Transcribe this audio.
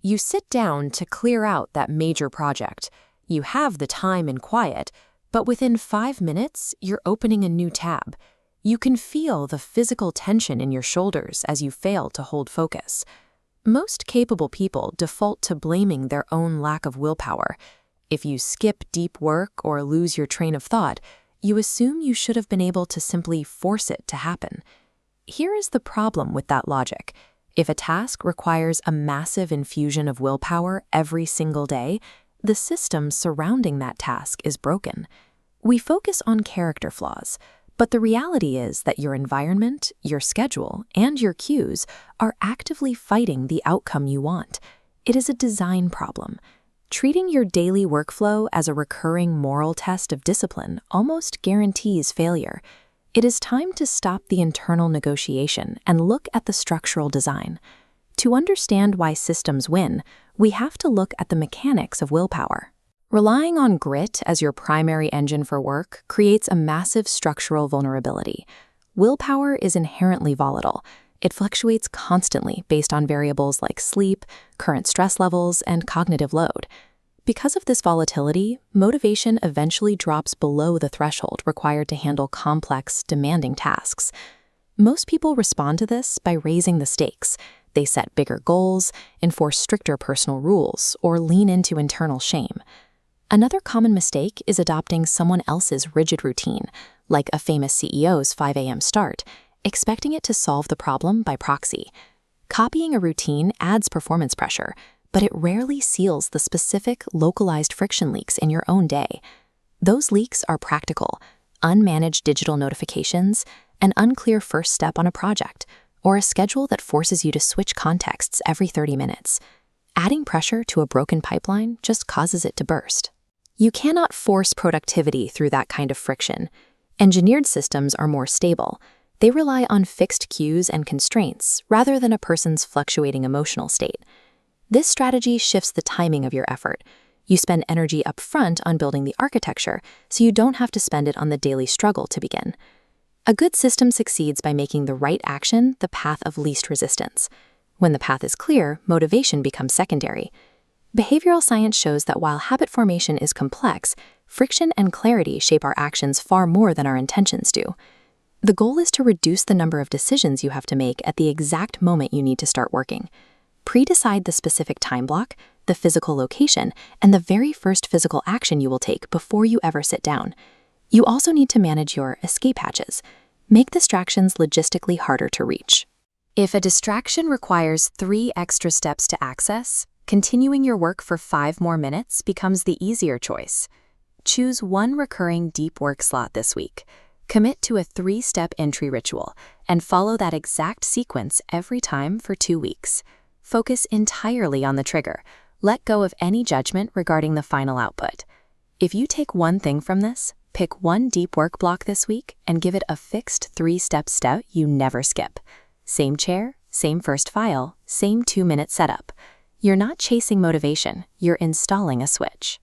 You sit down to clear out that major project. You have the time and quiet, but within 5 minutes, you're opening a new tab. You can feel the physical tension in your shoulders as you fail to hold focus. Most capable people default to blaming their own lack of willpower. If you skip deep work or lose your train of thought, you assume you should have been able to simply force it to happen. Here is the problem with that logic. If a task requires a massive infusion of willpower every single day, the system surrounding that task is broken. We focus on character flaws, but the reality is that your environment, your schedule, and your cues are actively fighting the outcome you want. It is a design problem. Treating your daily workflow as a recurring moral test of discipline almost guarantees failure. It is time to stop the internal negotiation and look at the structural design. To understand why systems win, we have to look at the mechanics of willpower. Relying on grit as your primary engine for work creates a massive structural vulnerability. Willpower is inherently volatile. It fluctuates constantly based on variables like sleep, current stress levels, and cognitive load. Because of this volatility, motivation eventually drops below the threshold required to handle complex, demanding tasks. Most people respond to this by raising the stakes. They set bigger goals, enforce stricter personal rules, or lean into internal shame. Another common mistake is adopting someone else's rigid routine, like a famous CEO's 5 a.m. start, expecting it to solve the problem by proxy. Copying a routine adds performance pressure, but it rarely seals the specific, localized friction leaks in your own day. Those leaks are practical, unmanaged digital notifications, an unclear first step on a project, or a schedule that forces you to switch contexts every 30 minutes. Adding pressure to a broken pipeline just causes it to burst. You cannot force productivity through that kind of friction. Engineered systems are more stable. They rely on fixed cues and constraints rather than a person's fluctuating emotional state. This strategy shifts the timing of your effort. You spend energy up front on building the architecture, so you don't have to spend it on the daily struggle to begin. A good system succeeds by making the right action the path of least resistance. When the path is clear, motivation becomes secondary. Behavioral science shows that while habit formation is complex, friction and clarity shape our actions far more than our intentions do. The goal is to reduce the number of decisions you have to make at the exact moment you need to start working. Pre-decide the specific time block, the physical location, and the very first physical action you will take before you ever sit down. You also need to manage your escape hatches. Make distractions logistically harder to reach. If a distraction requires 3 extra steps to access, continuing your work for 5 more minutes becomes the easier choice. Choose one recurring deep work slot this week. Commit to a 3-step entry ritual and follow that exact sequence every time for 2 weeks. Focus entirely on the trigger. Let go of any judgment regarding the final output. If you take one thing from this, pick one deep work block this week and give it a fixed 3-step step you never skip. Same chair, same first file, same 2-minute setup. You're not chasing motivation, you're installing a switch.